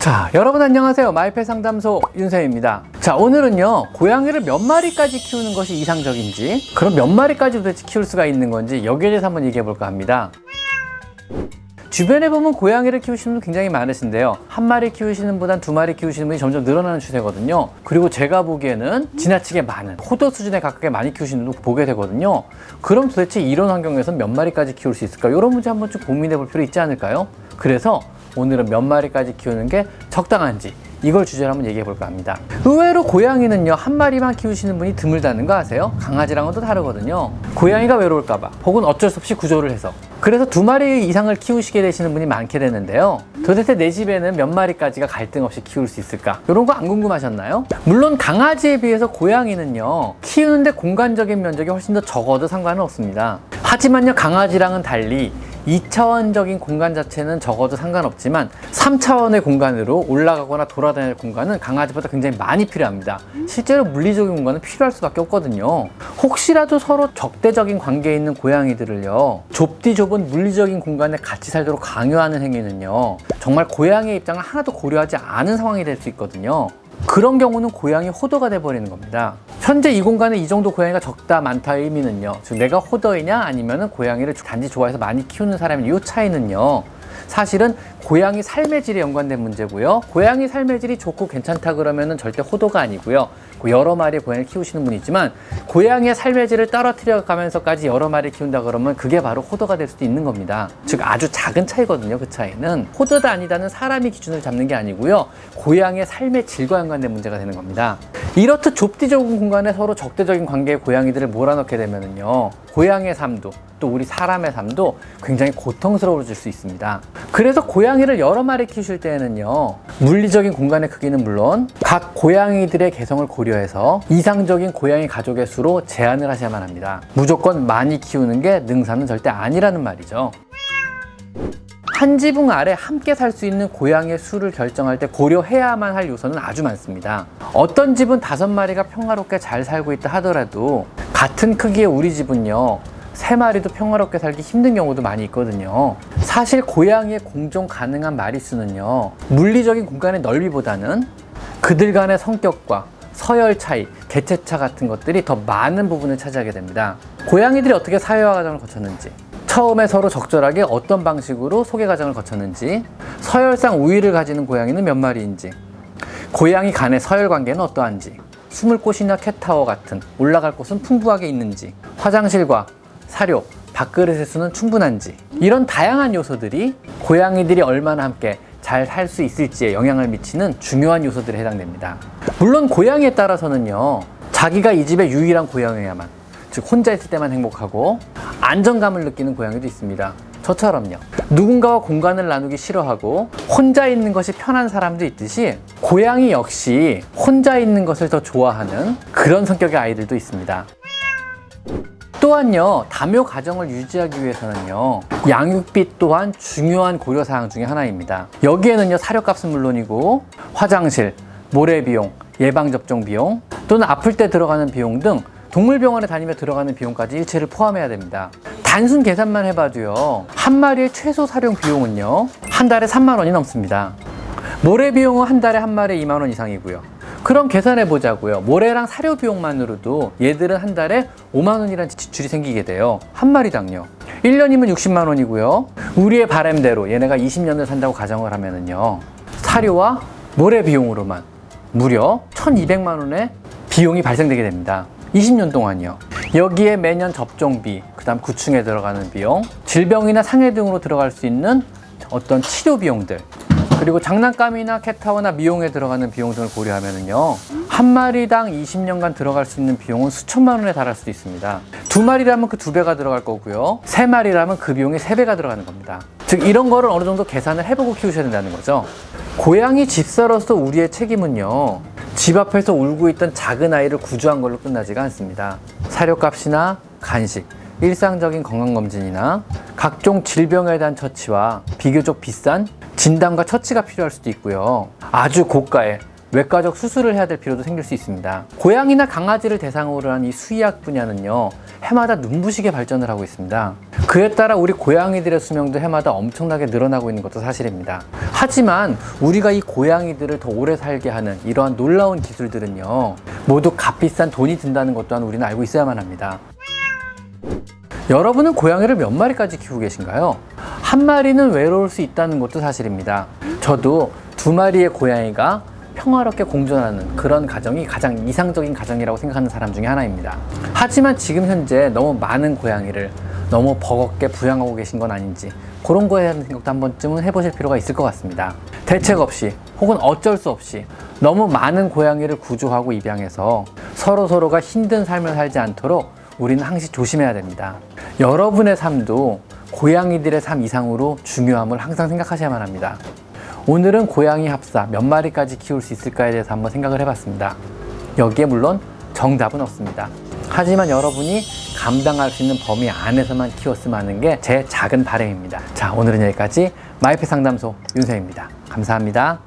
자, 여러분 안녕하세요. 마이펫 상담소 윤쌤입니다. 자, 오늘은요, 고양이를 몇 마리까지 키우는 것이 이상적인지, 그럼 몇 마리까지 도대체 키울 수가 있는 건지, 여기에 대해서 한번 얘기해 볼까 합니다. 주변에 보면 고양이를 키우시는 분 굉장히 많으신데요. 한 마리 키우시는 분보단 두 마리 키우시는 분이 점점 늘어나는 추세거든요. 그리고 제가 보기에는 지나치게 많은, 호도 수준에 가깝게 많이 키우시는 분도 보게 되거든요. 그럼 도대체 이런 환경에서 몇 마리까지 키울 수 있을까? 이런 문제 한번 좀 고민해 볼 필요 있지 않을까요? 그래서 오늘은 몇 마리까지 키우는 게 적당한지, 이걸 주제로 한번 얘기해 볼까 합니다. 의외로 고양이는요, 한 마리만 키우시는 분이 드물다는 거 아세요? 강아지랑은 또 다르거든요. 고양이가 외로울까봐, 혹은 어쩔 수 없이 구조를 해서, 그래서 두 마리 이상을 키우시게 되시는 분이 많게 되는데요. 도대체 내 집에는 몇 마리까지가 갈등 없이 키울 수 있을까? 이런 거 안 궁금하셨나요? 물론 강아지에 비해서 고양이는요, 키우는데 공간적인 면적이 훨씬 더 적어도 상관은 없습니다. 하지만요, 강아지랑은 달리 2차원적인 공간 자체는 적어도 상관없지만 3차원의 공간으로 올라가거나 돌아다닐 공간은 강아지보다 굉장히 많이 필요합니다. 실제로 물리적인 공간은 필요할 수밖에 없거든요. 혹시라도 서로 적대적인 관계에 있는 고양이들을요, 좁디 좁은 물리적인 공간에 같이 살도록 강요하는 행위는요, 정말 고양이의 입장을 하나도 고려하지 않은 상황이 될 수 있거든요. 그런 경우는 고양이 호도가 돼버리는 겁니다. 현재 이 공간에 이 정도 고양이가 적다 많다의 의미는요, 즉 내가 호더이냐 아니면 고양이를 단지 좋아해서 많이 키우는 사람이, 이 차이는요, 사실은 고양이 삶의 질에 연관된 문제고요. 고양이 삶의 질이 좋고 괜찮다 그러면은 절대 호도가 아니고요. 여러 마리의 고양이를 키우시는 분이지만 고양이의 삶의 질을 떨어뜨려 가면서까지 여러 마리 키운다 그러면 그게 바로 호도가 될 수도 있는 겁니다. 즉 아주 작은 차이거든요. 그 차이는 호도다 아니다는 사람이 기준을 잡는 게 아니고요, 고양이의 삶의 질과 연관된 문제가 되는 겁니다. 이렇듯 좁디 좁은 공간에 서로 적대적인 관계의 고양이들을 몰아넣게 되면은요, 고양이의 삶도 또 우리 사람의 삶도 굉장히 고통스러워질 수 있습니다. 그래서 고양이를 여러 마리 키우실 때에는요, 물리적인 공간의 크기는 물론 각 고양이들의 개성을 고려해서 이상적인 고양이 가족의 수로 제한을 하셔야만 합니다. 무조건 많이 키우는 게 능사는 절대 아니라는 말이죠. 한 지붕 아래 함께 살 수 있는 고양이의 수를 결정할 때 고려해야만 할 요소는 아주 많습니다. 어떤 집은 5마리가 평화롭게 잘 살고 있다 하더라도 같은 크기의 우리 집은요, 3마리도 평화롭게 살기 힘든 경우도 많이 있거든요. 사실 고양이의 공존 가능한 마리수는요, 물리적인 공간의 넓이보다는 그들 간의 성격과 서열 차이, 개체차 같은 것들이 더 많은 부분을 차지하게 됩니다. 고양이들이 어떻게 사회화 과정을 거쳤는지, 처음에 서로 적절하게 어떤 방식으로 소개 과정을 거쳤는지, 서열상 우위를 가지는 고양이는 몇 마리인지, 고양이 간의 서열 관계는 어떠한지, 숨을 곳이나 캣타워 같은 올라갈 곳은 풍부하게 있는지, 화장실과 사료, 밥그릇의 수는 충분한지, 이런 다양한 요소들이 고양이들이 얼마나 함께 잘 살 수 있을지에 영향을 미치는 중요한 요소들에 해당됩니다. 물론 고양이에 따라서는요, 자기가 이 집의 유일한 고양이야만, 즉 혼자 있을 때만 행복하고 안정감을 느끼는 고양이도 있습니다. 저처럼요, 누군가와 공간을 나누기 싫어하고 혼자 있는 것이 편한 사람도 있듯이 고양이 역시 혼자 있는 것을 더 좋아하는 그런 성격의 아이들도 있습니다. 또한요, 다묘 가정을 유지하기 위해서는요, 양육비 또한 중요한 고려사항 중에 하나입니다. 여기에는요, 사료값은 물론이고 화장실, 모래비용, 예방접종 비용, 또는 아플 때 들어가는 비용 등 동물병원에 다니며 들어가는 비용까지 일체를 포함해야 됩니다. 단순 계산만 해봐도요, 한 마리의 최소 사료 비용은요, 한 달에 3만 원이 넘습니다. 모래 비용은 한 달에 한 마리에 2만 원 이상이고요. 그럼 계산해 보자고요. 모래랑 사료 비용만으로도 얘들은 한 달에 5만 원이라는 지출이 생기게 돼요. 한 마리당요. 1년이면 60만 원이고요. 우리의 바람대로 얘네가 20년을 산다고 가정을 하면은요, 사료와 모래 비용으로만 무려 1,200만 원의 비용이 발생되게 됩니다. 20년 동안요. 여기에 매년 접종비, 그 다음 구충에 들어가는 비용, 질병이나 상해 등으로 들어갈 수 있는 어떤 치료 비용들, 그리고 장난감이나 캣타워나 미용에 들어가는 비용 등을 고려하면은요, 한 마리당 20년간 들어갈 수 있는 비용은 수천만 원에 달할 수도 있습니다. 2마리라면 그 2배가 들어갈 거고요, 3마리라면 그 비용이 3배가 들어가는 겁니다. 즉 이런 거를 어느 정도 계산을 해보고 키우셔야 된다는 거죠. 고양이 집사로서 우리의 책임은요, 집 앞에서 울고 있던 작은 아이를 구조한 걸로 끝나지가 않습니다. 사료값이나 간식, 일상적인 건강검진이나 각종 질병에 대한 처치와 비교적 비싼 진단과 처치가 필요할 수도 있고요, 아주 고가의 외과적 수술을 해야 될 필요도 생길 수 있습니다. 고양이나 강아지를 대상으로 한 이 수의학 분야는요, 해마다 눈부시게 발전을 하고 있습니다. 그에 따라 우리 고양이들의 수명도 해마다 엄청나게 늘어나고 있는 것도 사실입니다. 하지만 우리가 이 고양이들을 더 오래 살게 하는 이러한 놀라운 기술들은요, 모두 값비싼 돈이 든다는 것 또한 우리는 알고 있어야만 합니다. 여러분은 고양이를 몇 마리까지 키우고 계신가요? 한 마리는 외로울 수 있다는 것도 사실입니다. 저도 2마리의 고양이가 평화롭게 공존하는 그런 가정이 가장 이상적인 가정이라고 생각하는 사람 중에 하나입니다. 하지만 지금 현재 너무 많은 고양이를 너무 버겁게 부양하고 계신 건 아닌지, 그런 거에 대한 생각도 한 번쯤은 해보실 필요가 있을 것 같습니다. 대책 없이 혹은 어쩔 수 없이 너무 많은 고양이를 구조하고 입양해서 서로가 힘든 삶을 살지 않도록 우리는 항상 조심해야 됩니다. 여러분의 삶도 고양이들의 삶 이상으로 중요함을 항상 생각하셔야만 합니다. 오늘은 고양이 합사 몇 마리까지 키울 수 있을까에 대해서 한번 생각을 해봤습니다. 여기에 물론 정답은 없습니다. 하지만 여러분이 감당할 수 있는 범위 안에서만 키웠으면 하는 게 제 작은 바람입니다. 자, 오늘은 여기까지 마이펫 상담소 윤쌤입니다. 감사합니다.